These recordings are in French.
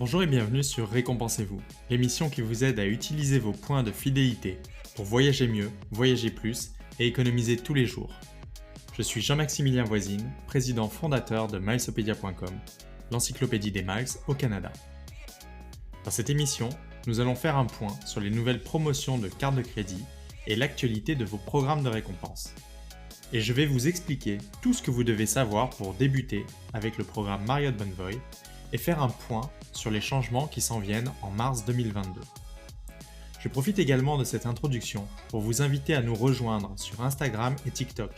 Bonjour et bienvenue sur Récompensez-vous, l'émission qui vous aide à utiliser vos points de fidélité pour voyager mieux, voyager plus et économiser tous les jours. Je suis Jean-Maximilien Voisine, président fondateur de Milesopedia.com, l'encyclopédie des miles au Canada. Dans cette émission, nous allons faire un point sur les nouvelles promotions de cartes de crédit et l'actualité de vos programmes de récompense. Et je vais vous expliquer tout ce que vous devez savoir pour débuter avec le programme Marriott Bonvoy et faire un point sur les changements qui s'en viennent en mars 2022. Je profite également de cette introduction pour vous inviter à nous rejoindre sur Instagram et TikTok.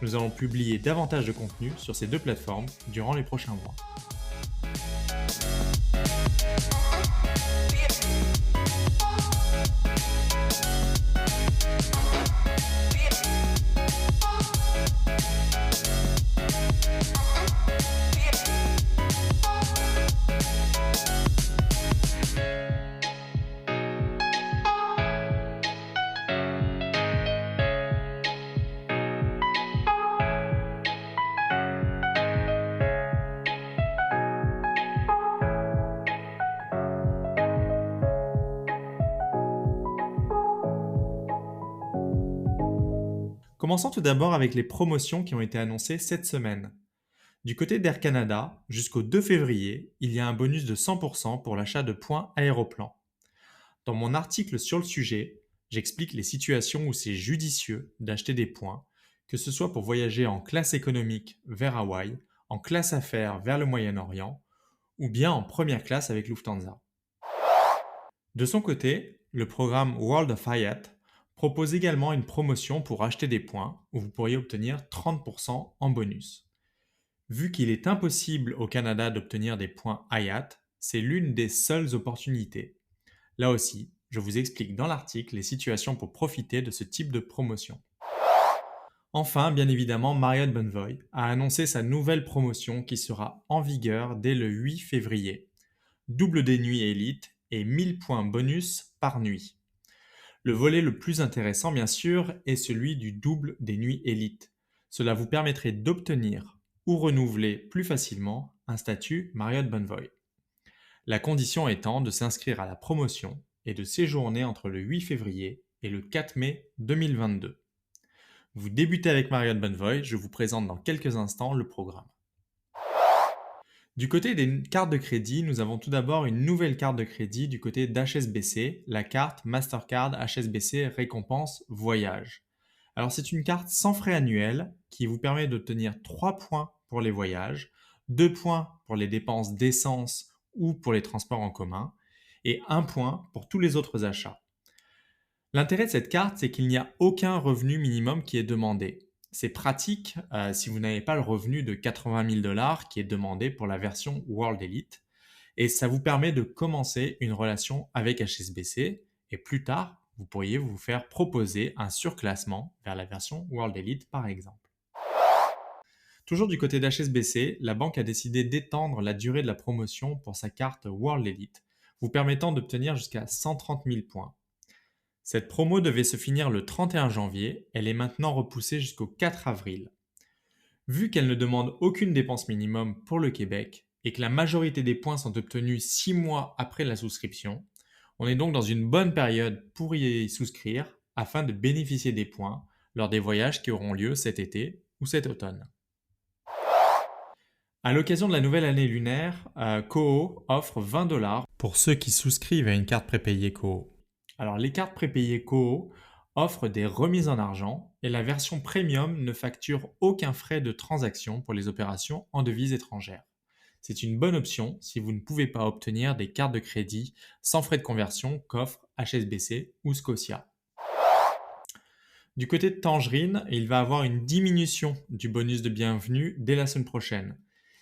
Nous allons publier davantage de contenu sur ces deux plateformes durant les prochains mois. Commençons tout d'abord avec les promotions qui ont été annoncées cette semaine. Du côté d'Air Canada, jusqu'au 2 février, il y a un bonus de 100% pour l'achat de points Aéroplan. Dans mon article sur le sujet, j'explique les situations où c'est judicieux d'acheter des points, que ce soit pour voyager en classe économique vers Hawaï, en classe affaires vers le Moyen-Orient, ou bien en première classe avec Lufthansa. De son côté, le programme World of Hyatt propose également une promotion pour acheter des points où vous pourriez obtenir 30% en bonus. Vu qu'il est impossible au Canada d'obtenir des points Hyatt, c'est l'une des seules opportunités. Là aussi, je vous explique dans l'article les situations pour profiter de ce type de promotion. Enfin, bien évidemment, Marriott Bonvoy a annoncé sa nouvelle promotion qui sera en vigueur dès le 8 février. Double des nuits élites et 1000 points bonus par nuit. Le volet le plus intéressant, bien sûr, est celui du double des nuits élites. Cela vous permettrait d'obtenir ou renouveler plus facilement un statut Marriott Bonvoy. La condition étant de s'inscrire à la promotion et de séjourner entre le 8 février et le 4 mai 2022. Vous débutez avec Marriott Bonvoy, je vous présente dans quelques instants le programme. Du côté des cartes de crédit, nous avons tout d'abord une nouvelle carte de crédit du côté d'HSBC, la carte Mastercard HSBC Récompense Voyage. Alors c'est une carte sans frais annuels qui vous permet d'obtenir 3 points pour les voyages, 2 points pour les dépenses d'essence ou pour les transports en commun et 1 point pour tous les autres achats. L'intérêt de cette carte, c'est qu'il n'y a aucun revenu minimum qui est demandé. C'est pratique si vous n'avez pas le revenu de 80 000 $ qui est demandé pour la version World Elite. Et ça vous permet de commencer une relation avec HSBC et plus tard, vous pourriez vous faire proposer un surclassement vers la version World Elite par exemple. Toujours du côté d'HSBC, la banque a décidé d'étendre la durée de la promotion pour sa carte World Elite, vous permettant d'obtenir jusqu'à 130 000 points. Cette promo devait se finir le 31 janvier, elle est maintenant repoussée jusqu'au 4 avril. Vu qu'elle ne demande aucune dépense minimum pour le Québec et que la majorité des points sont obtenus 6 mois après la souscription, on est donc dans une bonne période pour y souscrire afin de bénéficier des points lors des voyages qui auront lieu cet été ou cet automne. À l'occasion de la nouvelle année lunaire, Koho offre 20 $ pour ceux qui souscrivent à une carte prépayée Koho. Alors, les cartes prépayées Koho offrent des remises en argent et la version premium ne facture aucun frais de transaction pour les opérations en devises étrangères. C'est une bonne option si vous ne pouvez pas obtenir des cartes de crédit sans frais de conversion qu'offrent HSBC ou Scotia. Du côté de Tangerine, il va avoir une diminution du bonus de bienvenue dès la semaine prochaine.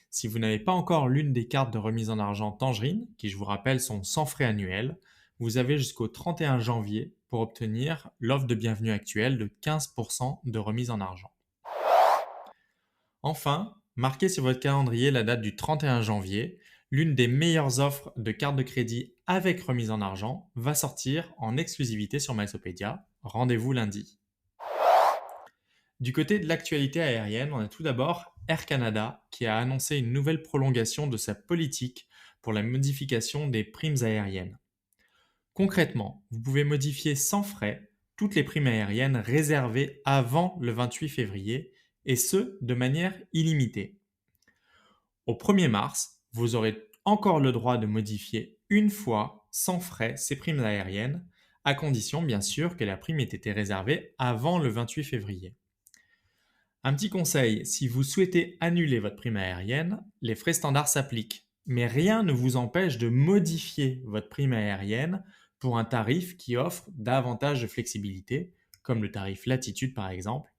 Si vous n'avez pas encore l'une des cartes de remise en argent Tangerine, qui je vous rappelle sont sans frais annuels, vous avez jusqu'au 31 janvier pour obtenir l'offre de bienvenue actuelle de 15% de remise en argent. Enfin, marquez sur votre calendrier la date du 31 janvier, l'une des meilleures offres de carte de crédit avec remise en argent va sortir en exclusivité sur Milesopedia. Rendez-vous lundi. Du côté de l'actualité aérienne, on a tout d'abord Air Canada qui a annoncé une nouvelle prolongation de sa politique pour la modification des primes aériennes. Concrètement, vous pouvez modifier sans frais toutes les primes aériennes réservées avant le 28 février, et ce, de manière illimitée. Au 1er mars, vous aurez encore le droit de modifier une fois sans frais ces primes aériennes, à condition bien sûr que la prime ait été réservée avant le 28 février. Un petit conseil, si vous souhaitez annuler votre prime aérienne, les frais standards s'appliquent, mais rien ne vous empêche de modifier votre prime aérienne pour un tarif qui offre davantage de flexibilité, comme le tarif Latitude par exemple,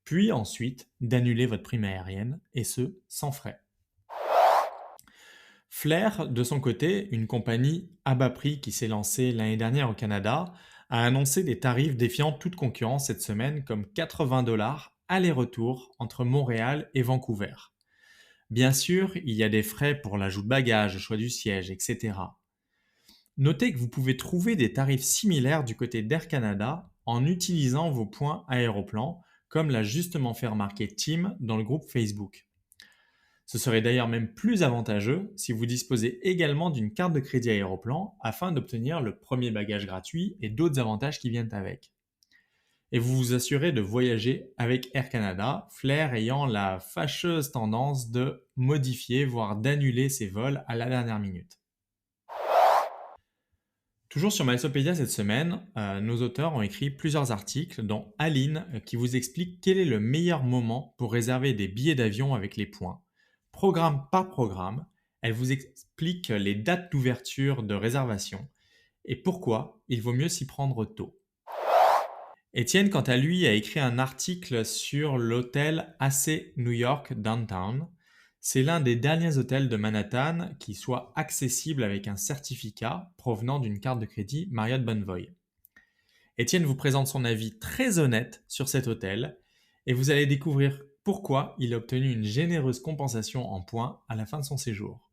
puis ensuite d'annuler votre prime aérienne, et ce, sans frais. Flair, de son côté, une compagnie à bas prix qui s'est lancée l'année dernière au Canada, a annoncé des tarifs défiant toute concurrence cette semaine comme 80 $ aller-retour entre Montréal et Vancouver. Bien sûr, il y a des frais pour l'ajout de bagages, le choix du siège, etc. Notez que vous pouvez trouver des tarifs similaires du côté d'Air Canada en utilisant vos points Aéroplan, comme l'a justement fait remarquer Tim dans le groupe Facebook. Ce serait d'ailleurs même plus avantageux si vous disposez également d'une carte de crédit Aéroplan afin d'obtenir le premier bagage gratuit et d'autres avantages qui viennent avec. Et vous vous assurez de voyager avec Air Canada, Flair ayant la fâcheuse tendance de modifier, voire d'annuler ses vols à la dernière minute. Toujours sur Milestopedia cette semaine, nos auteurs ont écrit plusieurs articles, dont Aline qui vous explique quel est le meilleur moment pour réserver des billets d'avion avec les points. Programme par programme, elle vous explique les dates d'ouverture de réservation et pourquoi il vaut mieux s'y prendre tôt. Étienne, quant à lui, a écrit un article sur l'hôtel AC New York Downtown. C'est l'un des derniers hôtels de Manhattan qui soit accessible avec un certificat provenant d'une carte de crédit Marriott Bonvoy. Étienne vous présente son avis très honnête sur cet hôtel et vous allez découvrir pourquoi il a obtenu une généreuse compensation en points à la fin de son séjour.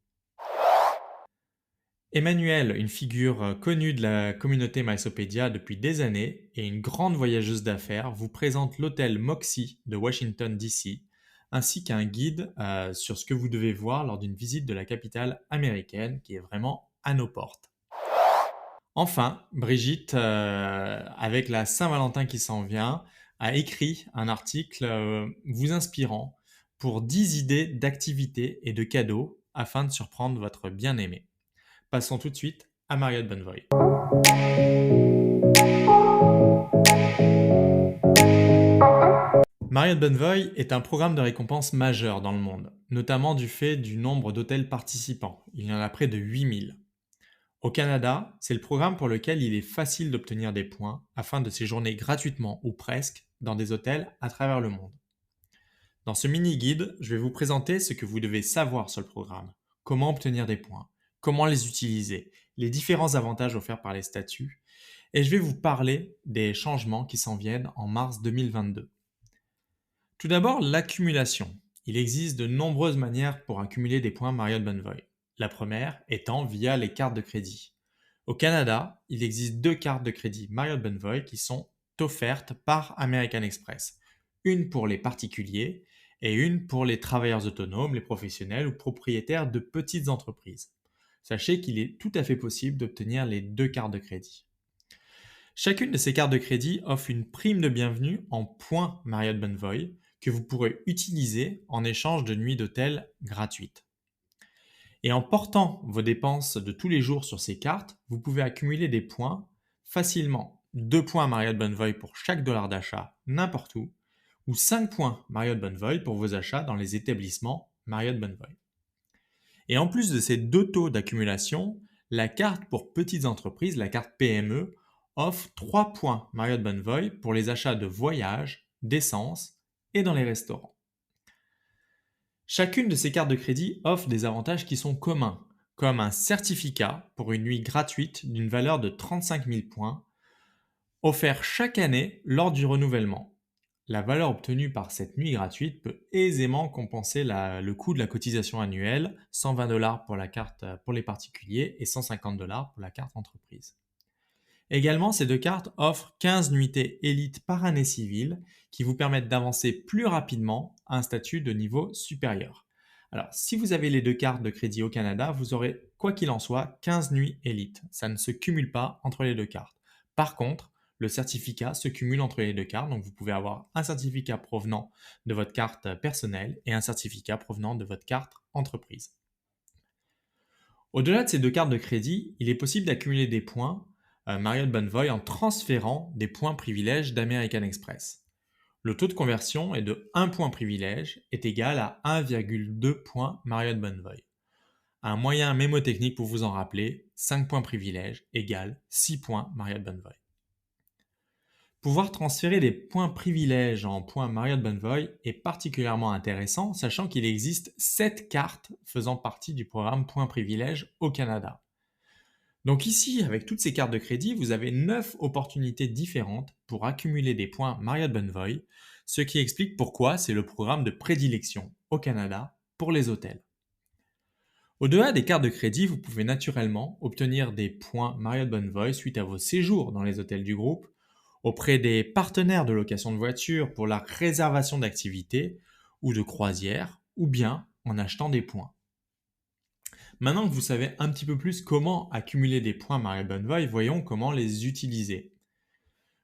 Emmanuelle, une figure connue de la communauté Milestopedia depuis des années et une grande voyageuse d'affaires, vous présente l'hôtel Moxie de Washington DC, ainsi qu'un guide sur ce que vous devez voir lors d'une visite de la capitale américaine qui est vraiment à nos portes. Enfin, Brigitte, avec la Saint-Valentin qui s'en vient, a écrit un article vous inspirant pour 10 idées d'activités et de cadeaux afin de surprendre votre bien-aimé. Passons tout de suite à Marriott Bonvoy. Marriott Bonvoy est un programme de récompense majeur dans le monde, notamment du fait du nombre d'hôtels participants. Il y en a près de 8000. Au Canada, c'est le programme pour lequel il est facile d'obtenir des points afin de séjourner gratuitement ou presque dans des hôtels à travers le monde. Dans ce mini-guide, je vais vous présenter ce que vous devez savoir sur le programme, comment obtenir des points, comment les utiliser, les différents avantages offerts par les statuts, et je vais vous parler des changements qui s'en viennent en mars 2022. Tout d'abord, l'accumulation. Il existe de nombreuses manières pour accumuler des points Marriott Bonvoy. La première étant via les cartes de crédit. Au Canada, il existe 2 cartes de crédit Marriott Bonvoy qui sont offertes par American Express. Une pour les particuliers et une pour les travailleurs autonomes, les professionnels ou propriétaires de petites entreprises. Sachez qu'il est tout à fait possible d'obtenir les 2 cartes de crédit. Chacune de ces cartes de crédit offre une prime de bienvenue en points Marriott Bonvoy que vous pourrez utiliser en échange de nuits d'hôtel gratuites. Et en portant vos dépenses de tous les jours sur ces cartes, vous pouvez accumuler des points facilement. 2 points Marriott Bonvoy pour chaque dollar d'achat n'importe où, ou 5 points Marriott Bonvoy pour vos achats dans les établissements Marriott Bonvoy. Et en plus de ces 2 taux d'accumulation, la carte pour petites entreprises, la carte PME, offre 3 points Marriott Bonvoy pour les achats de voyages, d'essence et dans les restaurants. Chacune de ces cartes de crédit offre des avantages qui sont communs, comme un certificat pour une nuit gratuite d'une valeur de 35 000 points, offert chaque année lors du renouvellement. La valeur obtenue par cette nuit gratuite peut aisément compenser le coût de la cotisation annuelle, 120 $ pour la carte pour les particuliers et 150 $ pour la carte entreprise. Également, ces 2 cartes offrent 15 nuitées élites par année civile qui vous permettent d'avancer plus rapidement à un statut de niveau supérieur. Alors, si vous avez les deux cartes de crédit au Canada, vous aurez, quoi qu'il en soit, 15 nuits élites. Ça ne se cumule pas entre les deux cartes. Par contre, le certificat se cumule entre les deux cartes, donc vous pouvez avoir un certificat provenant de votre carte personnelle et un certificat provenant de votre carte entreprise. Au-delà de ces deux cartes de crédit, il est possible d'accumuler des points Marriott Bonvoy en transférant des points privilèges d'American Express. Le taux de conversion est de 1 point privilège est égal à 1,2 points Marriott Bonvoy. Un moyen mémotechnique pour vous en rappeler, 5 points privilège égale 6 points Marriott Bonvoy. Pouvoir transférer des points privilèges en points Marriott Bonvoy est particulièrement intéressant, sachant qu'il existe 7 cartes faisant partie du programme points privilèges au Canada. Donc ici, avec toutes ces cartes de crédit, vous avez 9 opportunités différentes pour accumuler des points Marriott Bonvoy, ce qui explique pourquoi c'est le programme de prédilection au Canada pour les hôtels. Au-delà des cartes de crédit, vous pouvez naturellement obtenir des points Marriott Bonvoy suite à vos séjours dans les hôtels du groupe, auprès des partenaires de location de voitures pour la réservation d'activités ou de croisières, ou bien en achetant des points. Maintenant que vous savez un petit peu plus comment accumuler des points Marriott Bonvoy, voyons comment les utiliser.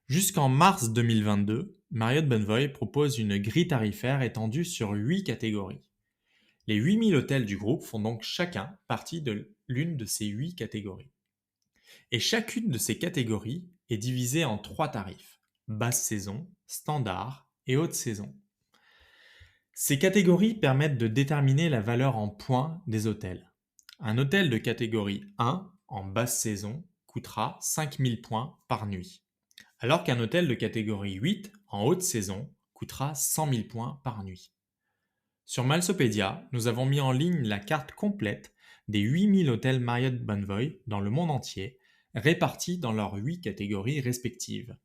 Jusqu'en mars 2022, Marriott Bonvoy propose une grille tarifaire étendue sur 8 catégories. Les 8000 hôtels du groupe font donc chacun partie de l'une de ces 8 catégories. Et chacune de ces catégories est divisée en 3 tarifs: basse saison, standard et haute saison. Ces catégories permettent de déterminer la valeur en points des hôtels. Un hôtel de catégorie 1 en basse saison coûtera 5000 points par nuit, alors qu'un hôtel de catégorie 8 en haute saison coûtera 100 000 points par nuit. Sur Malsopédia, nous avons mis en ligne la carte complète des 8000 hôtels Marriott Bonvoy dans le monde entier, répartis dans leurs 8 catégories respectives.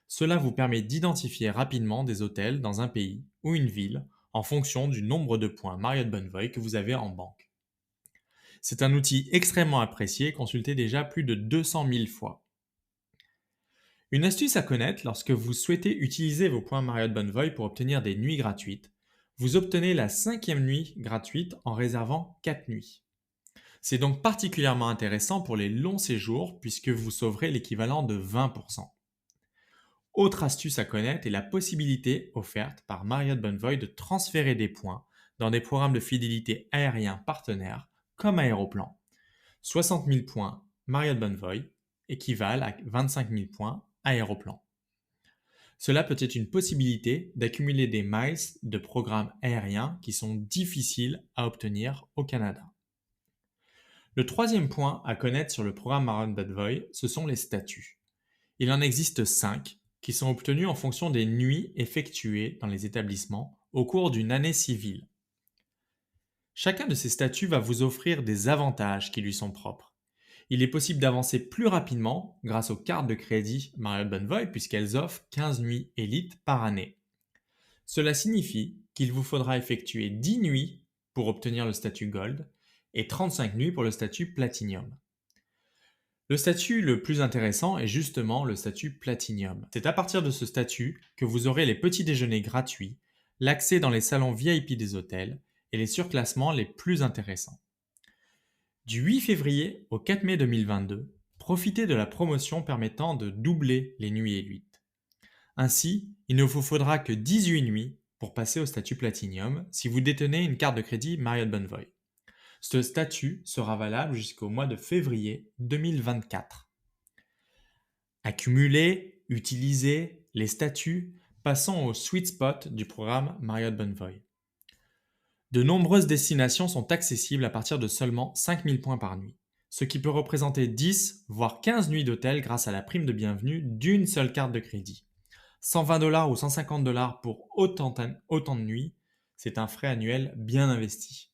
Cela vous permet d'identifier rapidement des hôtels dans un pays ou une ville en fonction du nombre de points Marriott Bonvoy que vous avez en banque. C'est un outil extrêmement apprécié, consulté déjà plus de 200 000 fois. Une astuce à connaître lorsque vous souhaitez utiliser vos points Marriott Bonvoy pour obtenir des nuits gratuites. Vous obtenez la 5e nuit gratuite en réservant 4 nuits. C'est donc particulièrement intéressant pour les longs séjours puisque vous sauverez l'équivalent de 20%. Autre astuce à connaître est la possibilité offerte par Marriott Bonvoy de transférer des points dans des programmes de fidélité aériens partenaires comme Aéroplan. 60 000 points Marriott Bonvoy équivalent à 25 000 points Aéroplan. Cela peut être une possibilité d'accumuler des miles de programmes aériens qui sont difficiles à obtenir au Canada. Le troisième point à connaître sur le programme Marriott Bonvoy, ce sont les statuts. Il en existe 5 qui sont obtenus en fonction des nuits effectuées dans les établissements au cours d'une année civile. Chacun de ces statuts va vous offrir des avantages qui lui sont propres. Il est possible d'avancer plus rapidement grâce aux cartes de crédit Marriott Bonvoy puisqu'elles offrent 15 nuits élites par année. Cela signifie qu'il vous faudra effectuer 10 nuits pour obtenir le statut Gold et 35 nuits pour le statut Platinum. Le statut le plus intéressant est justement le statut Platinum. C'est à partir de ce statut que vous aurez les petits déjeuners gratuits, l'accès dans les salons VIP des hôtels et les surclassements les plus intéressants. Du 8 février au 4 mai 2022, profitez de la promotion permettant de doubler les nuits élites. Ainsi, il ne vous faudra que 18 nuits pour passer au statut Platinum si vous détenez une carte de crédit Marriott Bonvoy. Ce statut sera valable jusqu'au mois de février 2024. Accumuler, utiliser les statuts, passons au sweet spot du programme Marriott Bonvoy. De nombreuses destinations sont accessibles à partir de seulement 5000 points par nuit, ce qui peut représenter 10 voire 15 nuits d'hôtel grâce à la prime de bienvenue d'une seule carte de crédit. 120 $ ou 150 $ pour autant de nuits, c'est un frais annuel bien investi.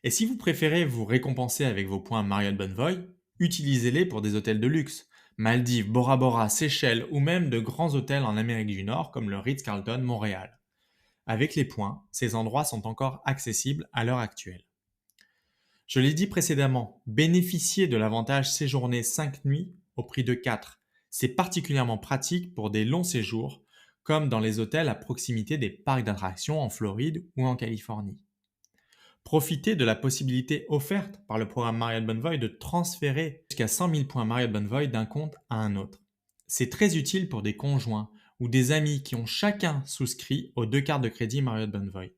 Et si vous préférez vous récompenser avec vos points Marriott Bonvoy, utilisez-les pour des hôtels de luxe, Maldives, Bora Bora, Seychelles ou même de grands hôtels en Amérique du Nord comme le Ritz-Carlton Montréal. Avec les points, ces endroits sont encore accessibles à l'heure actuelle. Je l'ai dit précédemment, bénéficier de l'avantage séjourner 5 nuits au prix de 4. C'est particulièrement pratique pour des longs séjours, comme dans les hôtels à proximité des parcs d'attractions en Floride ou en Californie. Profitez de la possibilité offerte par le programme Marriott Bonvoy de transférer jusqu'à 100 000 points Marriott Bonvoy d'un compte à un autre. C'est très utile pour des conjoints ou des amis qui ont chacun souscrit aux 2 cartes de crédit Marriott Bonvoy.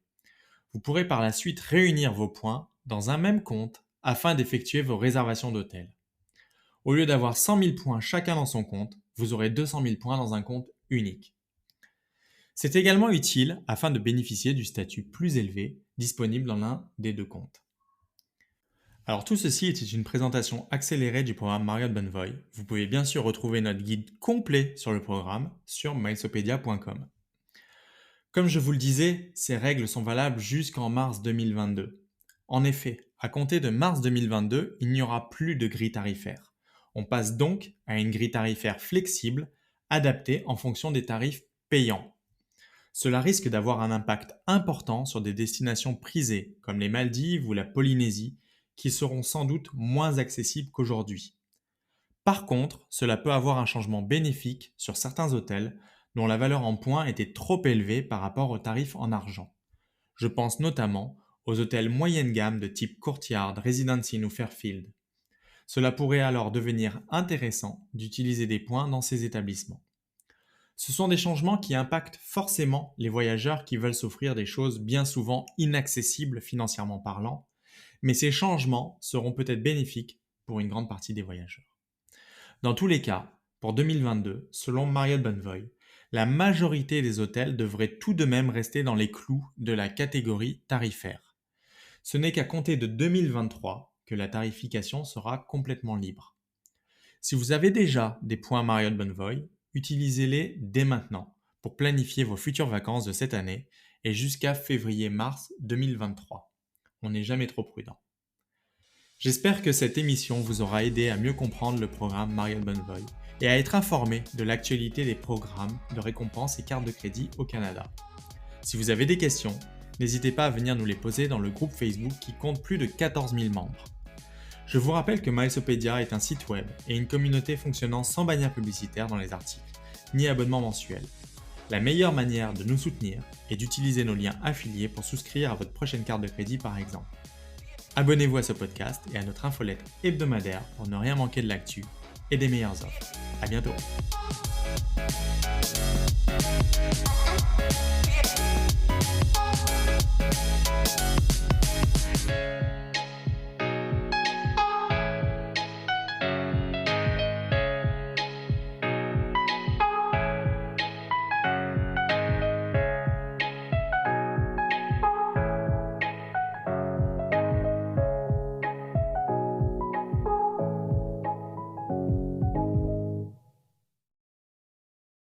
Vous pourrez par la suite réunir vos points dans un même compte afin d'effectuer vos réservations d'hôtel. Au lieu d'avoir 100 000 points chacun dans son compte, vous aurez 200 000 points dans un compte unique. C'est également utile afin de bénéficier du statut plus élevé disponible dans l'un des 2 comptes. Alors tout ceci était une présentation accélérée du programme Marriott Bonvoy. Vous pouvez bien sûr retrouver notre guide complet sur le programme sur milesopedia.com. Comme je vous le disais, ces règles sont valables jusqu'en mars 2022. En effet, à compter de mars 2022, il n'y aura plus de grille tarifaire. On passe donc à une grille tarifaire flexible, adaptée en fonction des tarifs payants. Cela risque d'avoir un impact important sur des destinations prisées comme les Maldives ou la Polynésie, qui seront sans doute moins accessibles qu'aujourd'hui. Par contre, cela peut avoir un changement bénéfique sur certains hôtels dont la valeur en points était trop élevée par rapport aux tarifs en argent. Je pense notamment aux hôtels moyenne gamme de type Courtyard, Residence Inn ou Fairfield. Cela pourrait alors devenir intéressant d'utiliser des points dans ces établissements. Ce sont des changements qui impactent forcément les voyageurs qui veulent s'offrir des choses bien souvent inaccessibles financièrement parlant, mais ces changements seront peut-être bénéfiques pour une grande partie des voyageurs. Dans tous les cas, pour 2022, selon Marriott Bonvoy, la majorité des hôtels devraient tout de même rester dans les clous de la catégorie tarifaire. Ce n'est qu'à compter de 2023 que la tarification sera complètement libre. Si vous avez déjà des points Marriott Bonvoy, utilisez-les dès maintenant pour planifier vos futures vacances de cette année et jusqu'à février-mars 2023. On n'est jamais trop prudent. J'espère que cette émission vous aura aidé à mieux comprendre le programme Marriott Bonvoy et à être informé de l'actualité des programmes de récompenses et cartes de crédit au Canada. Si vous avez des questions, n'hésitez pas à venir nous les poser dans le groupe Facebook qui compte plus de 14 000 membres. Je vous rappelle que Milesopedia est un site web et une communauté fonctionnant sans bannière publicitaire dans les articles, ni abonnement mensuel. La meilleure manière de nous soutenir est d'utiliser nos liens affiliés pour souscrire à votre prochaine carte de crédit par exemple. Abonnez-vous à ce podcast et à notre infolette hebdomadaire pour ne rien manquer de l'actu et des meilleures offres. À bientôt.